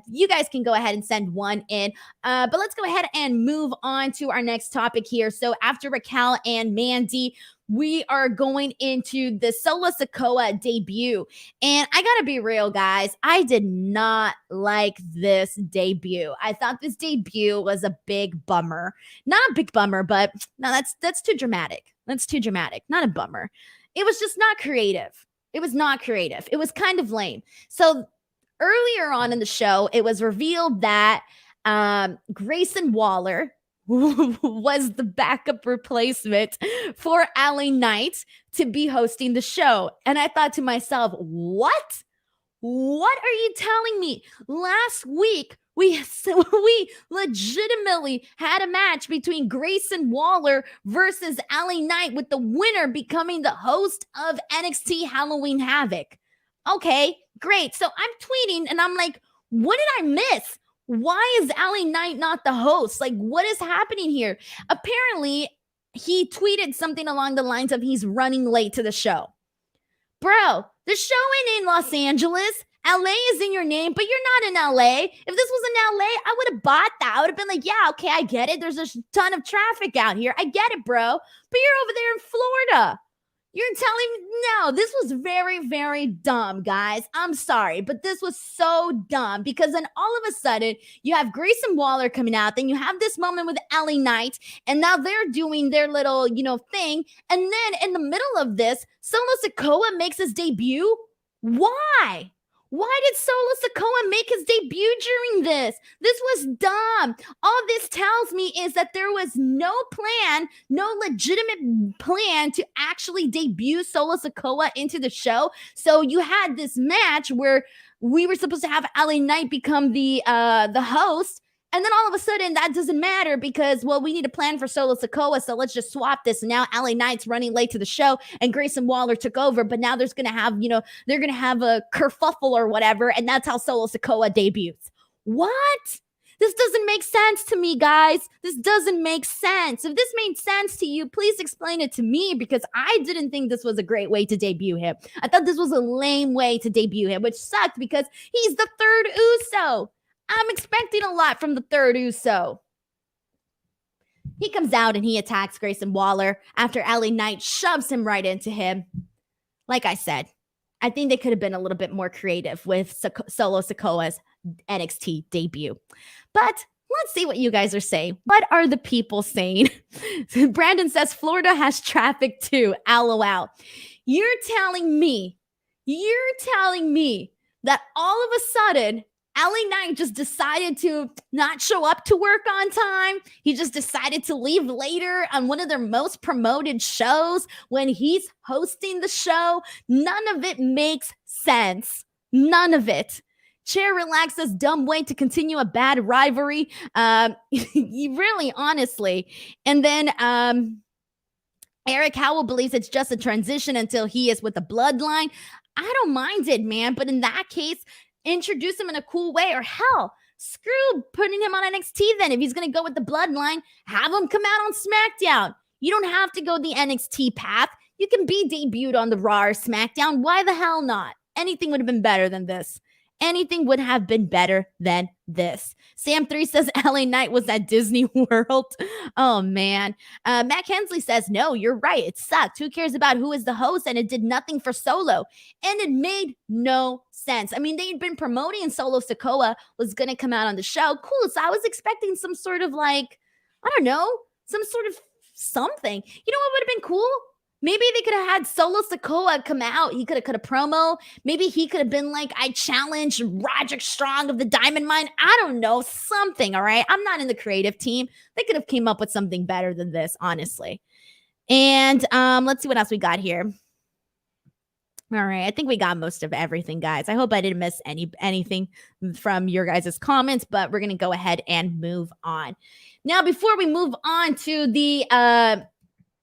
you guys can go ahead and send one in. But let's go ahead and move on to our next topic here. So after Raquel and Mandy, we are going into the Solo Sikoa debut. And I gotta be real, guys. I did not like this debut. I thought this debut was a big bummer. Not a big bummer, but no, that's too dramatic. That's too dramatic. Not a bummer. It was just not creative. It was not creative. It was kind of lame. So earlier on in the show, it was revealed that Grayson Waller was the backup replacement for LA Knight to be hosting the show. And I thought to myself, what? What are you telling me? Last week, we legitimately had a match between Grayson Waller versus LA Knight, with the winner becoming the host of NXT Halloween Havoc. Okay, great. So I'm tweeting and I'm like, what did I miss? Why is LA Knight not the host? Like, what is happening here? Apparently, he tweeted something along the lines of he's running late to the show. Bro, the show ain't in Los Angeles. LA is in your name, but you're not in LA. If this was in LA, I would have bought that. I would have been like, yeah, okay, I get it. There's a ton of traffic out here. I get it, bro. But you're over there in Florida. You're telling me, no, this was very, very dumb, guys. I'm sorry, but this was so dumb because then all of a sudden you have Grayson Waller coming out. Then you have this moment with LA Knight, and now they're doing their little, thing. And then in the middle of this, Solo Sikoa makes his debut. Why? Why did Solo Sikoa make his debut during this? This was dumb. All this tells me is that there was no plan, no legitimate plan to actually debut Solo Sikoa into the show. So you had this match where we were supposed to have LA Knight become the host. And then all of a sudden, that doesn't matter because, well, we need a plan for Solo Sikoa, so let's just swap this. And now LA Knight's running late to the show, and Grayson Waller took over. But now there's going to have, they're going to have a kerfuffle or whatever, and that's how Solo Sikoa debuts. What? This doesn't make sense to me, guys. This doesn't make sense. If this made sense to you, please explain it to me because I didn't think this was a great way to debut him. I thought this was a lame way to debut him, which sucked because he's the third Uso. I'm expecting a lot from the third Uso. He comes out and he attacks Grayson Waller after LA Knight shoves him right into him. Like I said, I think they could have been a little bit more creative with Solo Sikoa's NXT debut. But let's see what you guys are saying. What are the people saying? Brandon says Florida has traffic too. LOL. You're telling me that all of a sudden LA Knight just decided to not show up to work on time. He just decided to leave later on one of their most promoted shows when he's hosting the show. None of it makes sense. None of it. Chair relaxes, dumb way to continue a bad rivalry. Really, honestly. And then Eric Howell believes it's just a transition until he is with the bloodline. I don't mind it, man. But in that case, introduce him in a cool way, or hell, screw putting him on NXT then. If he's going to go with the bloodline, have him come out on SmackDown. You don't have to go the NXT path. You can be debuted on the Raw or SmackDown. Why the hell not? Anything would have been better than this. Anything would have been better than this. Sam3 says LA Knight was at Disney World. Oh, man. Matt Hensley says, no, you're right. It sucked. Who cares about who is the host? And it did nothing for Solo. And it made no sense. I mean, they'd been promoting Solo Sikoa was going to come out on the show. Cool. So I was expecting some sort of some sort of something. You know what would have been cool? Maybe they could have had Solo Sikoa come out. He could have cut a promo. Maybe he could have been like, I challenge Roderick Strong of the Diamond Mine. I don't know, something, all right? I'm not in the creative team. They could have came up with something better than this, honestly. And let's see what else we got here. All right, I think we got most of everything, guys. I hope I didn't miss anything from your guys' comments, but we're going to go ahead and move on. Now, before we move on to the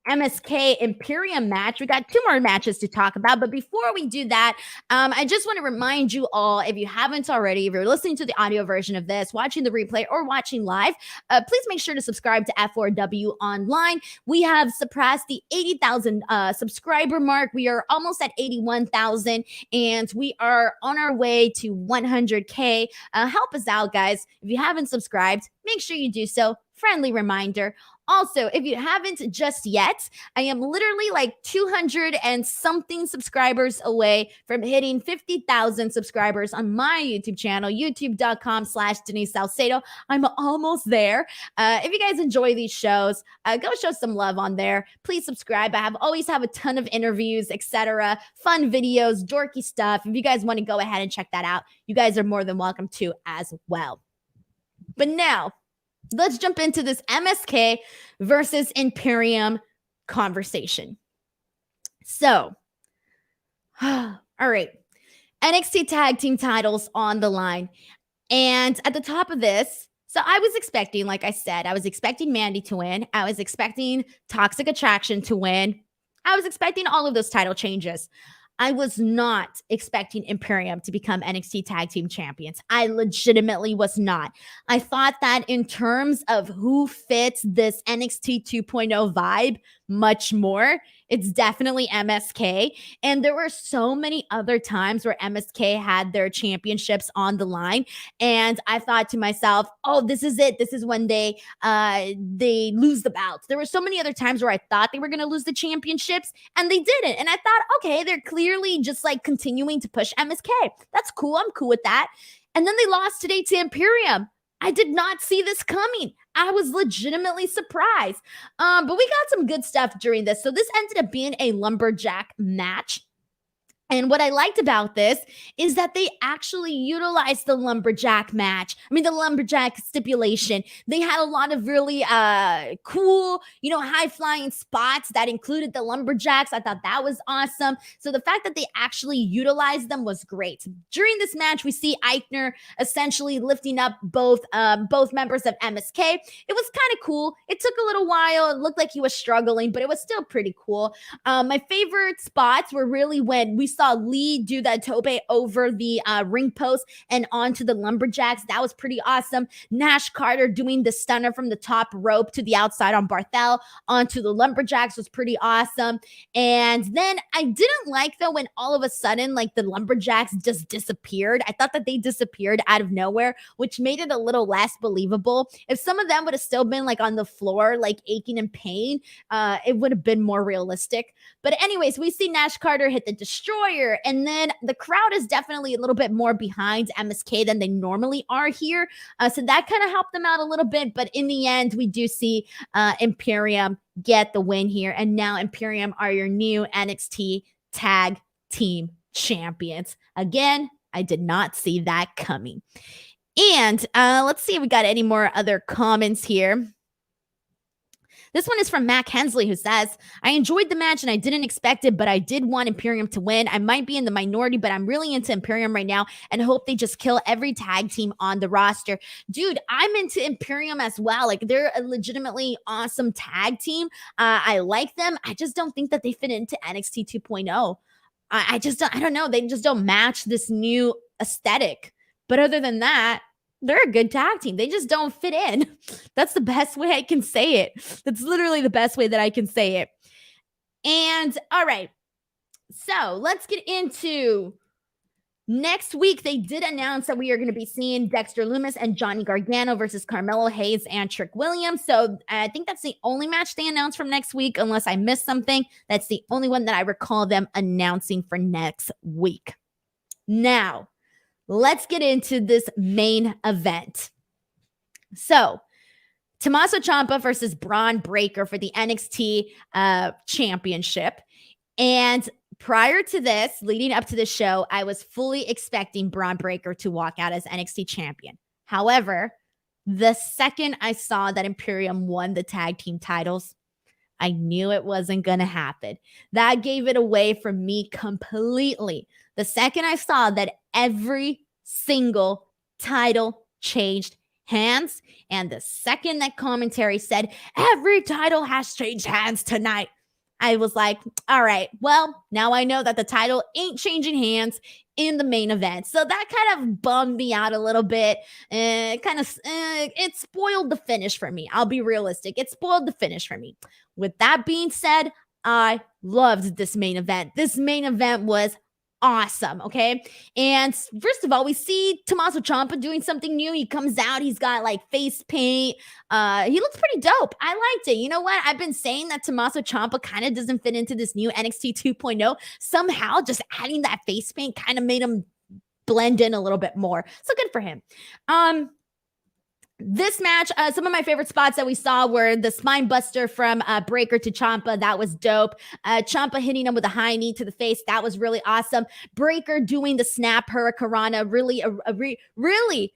MSK Imperium match. We got two more matches to talk about. But before we do that, I just want to remind you all, if you haven't already, if you're listening to the audio version of this, watching the replay, or watching live, please make sure to subscribe to F4W Online. We have surpassed the 80,000 subscriber mark. We are almost at 81,000, and we are on our way to 100K. Help us out, guys. If you haven't subscribed, make sure you do so. Friendly reminder. Also, if you haven't just yet, I am literally like 200 and something subscribers away from hitting 50,000 subscribers on my YouTube channel, youtube.com/Denise Salcedo. I'm almost there. If you guys enjoy these shows, go show some love on there. Please subscribe. I always have a ton of interviews, etc., fun videos, dorky stuff. If you guys want to go ahead and check that out, you guys are more than welcome to as well. But now, let's jump into this MSK versus Imperium conversation. So, all right. NXT tag team titles on the line. And at the top of this, so I was expecting, like I said, I was expecting Mandy to win. I was expecting Toxic Attraction to win. I was expecting all of those title changes. I was not expecting Imperium to become NXT Tag Team Champions. I legitimately was not. I thought that in terms of who fits this NXT 2.0 vibe much more, it's definitely MSK. And there were so many other times where MSK had their championships on the line. And I thought to myself, oh, this is it. This is when they lose the bouts. There were so many other times where I thought they were going to lose the championships and they didn't. And I thought, okay, they're clearly just like continuing to push MSK. That's cool. I'm cool with that. And then they lost today to Imperium. I did not see this coming. I was legitimately surprised. But we got some good stuff during this. So this ended up being a lumberjack match. And what I liked about this is that they actually utilized the lumberjack match. I mean, the lumberjack stipulation. They had a lot of really cool, high-flying spots that included the lumberjacks. I thought that was awesome. So the fact that they actually utilized them was great. During this match, we see Eichner essentially lifting up both members of MSK. It was kind of cool. It took a little while. It looked like he was struggling, but it was still pretty cool. My favorite spots were really when we saw Lee do that tope over the ring post and onto the lumberjacks. That was pretty awesome. Nash Carter doing the stunner from the top rope to the outside on Barthel onto the lumberjacks was pretty awesome. And then I didn't like, though, when all of a sudden, like, the lumberjacks just disappeared. I thought that they disappeared out of nowhere, which made it a little less believable. If some of them would have still been like on the floor, like aching in pain, it would have been more realistic. But anyways, we see Nash Carter hit the Destroyer, and then the crowd is definitely a little bit more behind MSK than they normally are here. So that kind of helped them out a little bit. But in the end, we do see Imperium get the win here. And now Imperium are your new NXT Tag Team Champions. Again, I did not see that coming. And let's see if we got any more other comments here. This one is from Mac Hensley, who says, I enjoyed the match and I didn't expect it, but I did want Imperium to win. I might be in the minority, but I'm really into Imperium right now and hope they just kill every tag team on the roster. Dude, I'm into Imperium as well. Like, they're a legitimately awesome tag team. I like them. I just don't think that they fit into NXT 2.0. I don't know. They just don't match this new aesthetic. But other than that, they're a good tag team. They just don't fit in. That's the best way I can say it. That's literally the best way that I can say it. And all right. So let's get into next week. They did announce that we are going to be seeing Dexter Lumis and Johnny Gargano versus Carmelo Hayes and Trick Williams. So I think that's the only match they announced from next week, unless I missed something. That's the only one that I recall them announcing for next week. Now, let's get into this main event. So, Tommaso Ciampa versus Bron Breakker for the NXT Championship. And prior to this, leading up to the show, I was fully expecting Bron Breakker to walk out as NXT champion. However, the second I saw that Imperium won the tag team titles, I knew it wasn't going to happen. That gave it away from me completely. The second I saw that every single title changed hands, and the second that commentary said every title has changed hands tonight, I was like, all right, well, now I know that the title ain't changing hands in the main event. So that kind of bummed me out a little bit. It spoiled the finish for me. I'll be realistic. It spoiled the finish for me. With that being said, I loved this main event. This main event was awesome, okay? And first of all, we see Tommaso Ciampa doing something new. He comes out, he's got like face paint. He looks pretty dope. I liked it. You know what? I've been saying that Tommaso Ciampa kind of doesn't fit into this new NXT 2.0. Somehow just adding that face paint kind of made him blend in a little bit more. So good for him. This match, some of my favorite spots that we saw were the spine buster from Breakker to Ciampa. That was dope. Ciampa hitting him with a high knee to the face. That was really awesome. Breakker doing the snap hurricanrana, really right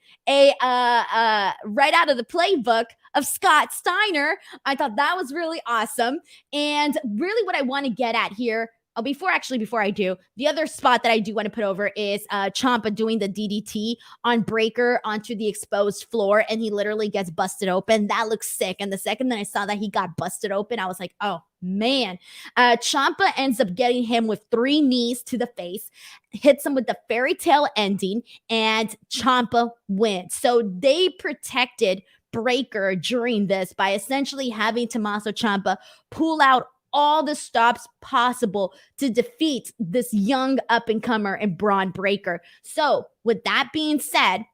out of the playbook of Scott Steiner. I thought that was really awesome. And really what I want to get at here, before I do, the other spot that I do want to put over is Ciampa doing the DDT on Breakker onto the exposed floor, and he literally gets busted open. That looks sick. And the second that I saw that he got busted open, I was like, oh, man. Ciampa ends up getting him with 3 knees to the face, hits him with the fairy tale ending, and Ciampa wins. So they protected Breakker during this by essentially having Tommaso Ciampa pull out all the stops possible to defeat this young up-and-comer and Bron Breakker. So with that being said,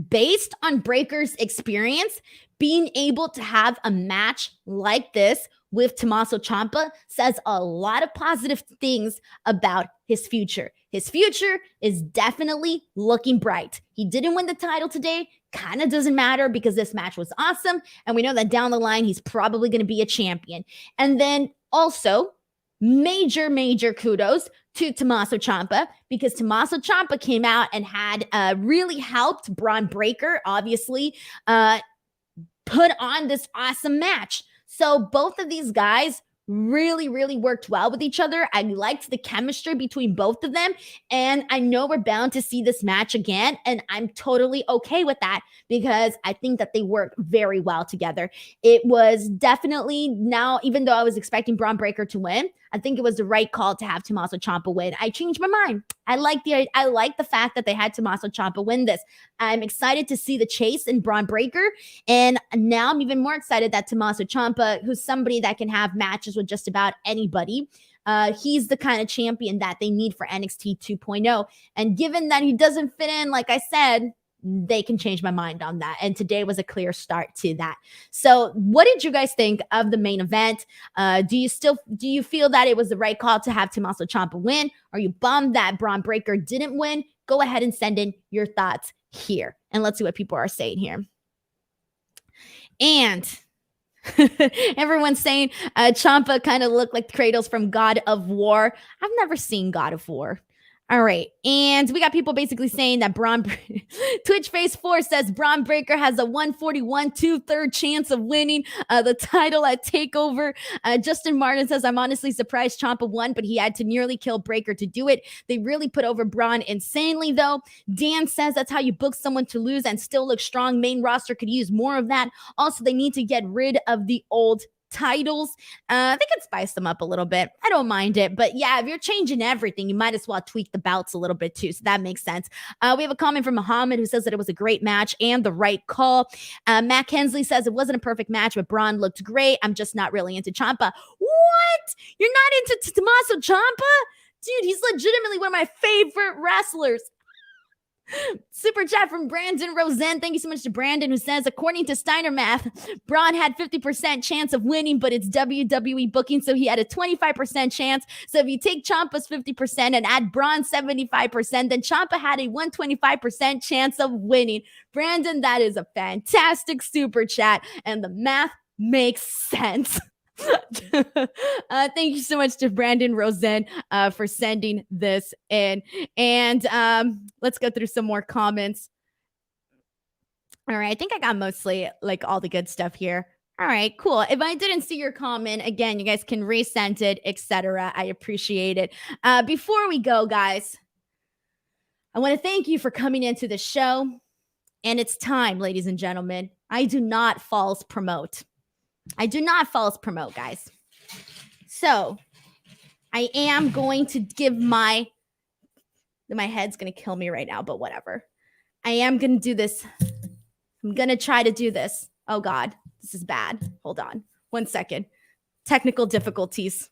based on Breakker's experience, being able to have a match like this with Tommaso Ciampa says a lot of positive things about his future. His future is definitely looking bright. He didn't win the title today. Kind of doesn't matter because this match was awesome. And we know that down the line, he's probably going to be a champion. And then also, major kudos to Tommaso Ciampa, because Tommaso Ciampa came out and had really helped Bron Breakker, obviously, put on this awesome match. So both of these guys really worked well with each other. I liked the chemistry between both of them, and I know we're bound to see this match again, and I'm totally okay with that because I think that they work very well together. It was definitely, now, even though I was expecting Bron Breakker to win, I think it was the right call to have Tommaso Ciampa win. I changed my mind. I like the fact that they had Tommaso Ciampa win this. I'm excited to see the chase in Bron Breakker, and now I'm even more excited that Tommaso Ciampa, who's somebody that can have matches with just about anybody, he's the kind of champion that they need for NXT 2.0. And given that he doesn't fit in, like I said, they can change my mind on that. And today was a clear start to that. So what did you guys think of the main event? Do you feel that it was the right call to have Tommaso Ciampa win? Are you bummed that Bron Breakker didn't win? Go ahead and send in your thoughts here. And let's see what people are saying here. And everyone's saying Ciampa kind of looked like Kratos from God of War. I've never seen God of War. All right. And we got people basically saying that Twitch Face 4 says Bron Breakker has a 141 2/3 chance of winning the title at TakeOver. Justin Martin says, I'm honestly surprised Ciampa won, but he had to nearly kill Breakker to do it. They really put over Bron insanely, though. Dan says that's how you book someone to lose and still look strong. Main roster could use more of that. Also, they need to get rid of the old titles. They could spice them up a little bit. I don't mind it. But yeah, if you're changing everything, you might as well tweak the belts a little bit too. So that makes sense. We have a comment from Muhammad who says that it was a great match and the right call. Matt Kensley says it wasn't a perfect match, but Bron looked great. I'm just not really into Ciampa. What? You're not into Tommaso Ciampa? Dude, he's legitimately one of my favorite wrestlers. Super chat from Brandon Rosen. Thank you so much to Brandon, who says, according to Steiner math, Bron had 50% chance of winning, but it's WWE booking, so he had a 25% chance. So if you take Ciampa's 50% and add Bron's 75%, then Ciampa had a 125% chance of winning. Brandon, that is a fantastic super chat, and the math makes sense. Thank you so much to Brandon Rosen for sending this in. And let's go through some more comments. All right, I think I got mostly like all the good stuff here. All right, cool. If I didn't see your comment, again, you guys can resend it, etc. I appreciate it. Before we go, guys, I want to thank you for coming into the show. And it's time, ladies and gentlemen. I do not false promote. Guys. So I am going to give my head's going to kill me right now, but whatever. I am going to do this. I'm going to try to do this. Oh God, this is bad. Hold on 1 second. Technical difficulties.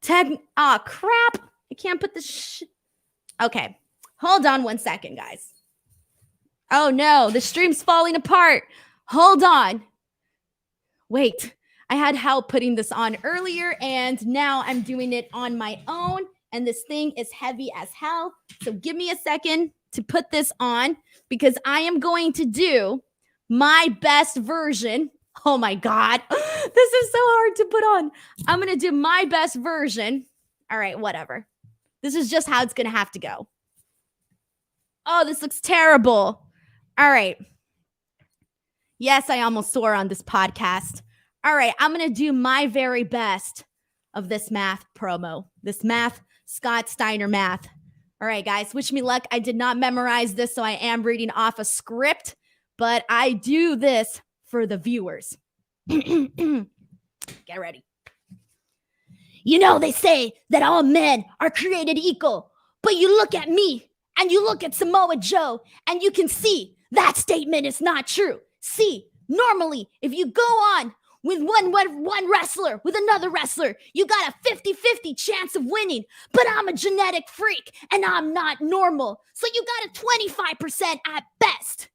Crap. I can't put this. Okay. Hold on 1 second, guys. Oh no, the stream's falling apart. Hold on. Wait, I had help putting this on earlier, and now I'm doing it on my own, and this thing is heavy as hell. So give me a second to put this on, because I am going to do my best version. Oh my God, this is so hard to put on. I'm going to do my best version. All right, whatever. This is just how it's going to have to go. Oh, this looks terrible. All right. Yes, I almost swore on this podcast. All right, I'm going to do my very best of this math promo. This math, Scott Steiner math. All right, guys, wish me luck. I did not memorize this, so I am reading off a script, but I do this for the viewers. Get ready. You know, they say that all men are created equal, but you look at me and you look at Samoa Joe and you can see that statement is not true. See, normally, if you go on with one wrestler, with another wrestler, you got a 50-50 chance of winning. But I'm a genetic freak and I'm not normal. So you got a 25% at best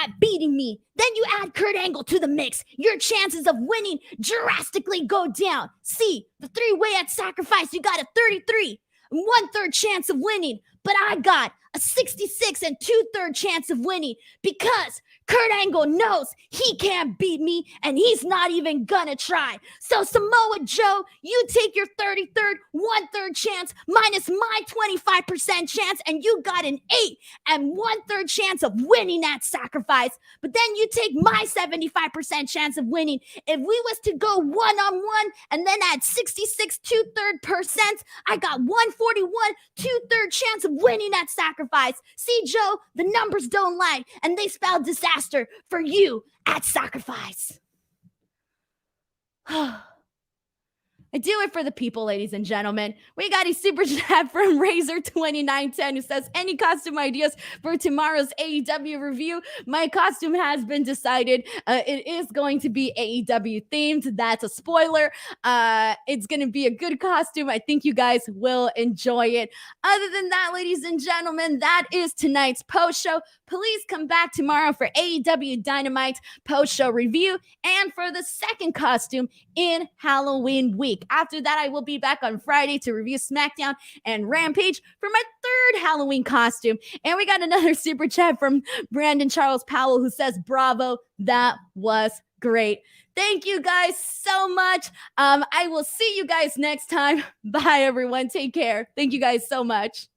at beating me. Then you add Kurt Angle to the mix. Your chances of winning drastically go down. See, the three-way at Sacrifice, you got a 33 and 1/3 chance of winning. But I got a 66 and 2/3 chance of winning because Kurt Angle knows he can't beat me and he's not even gonna try. So Samoa Joe, you take your 33rd, 1/3 chance minus my 25% chance and you got an 8 and 1/3 chance of winning at Sacrifice. But then you take my 75% chance of winning. If we was to go one-on-one and then add 66 2/3%, I got 141 2/3 chance of winning at Sacrifice. See, Joe, the numbers don't lie and they spell disaster for you at Sacrifice. I do it for the people, ladies and gentlemen. We got a super chat from Razor2910 who says, any costume ideas for tomorrow's AEW review? My costume has been decided. It is going to be AEW themed. That's a spoiler. It's going to be a good costume. I think you guys will enjoy it. Other than that, ladies and gentlemen, that is tonight's post show. Please come back tomorrow for AEW Dynamite post show review and for the second costume in Halloween week. After that, I will be back on Friday to review SmackDown and Rampage for my third Halloween costume. And we got another super chat from Brandon Charles Powell who says, bravo, that was great. Thank you guys so much. I will see you guys next time. Bye, everyone. Take care. Thank you guys so much.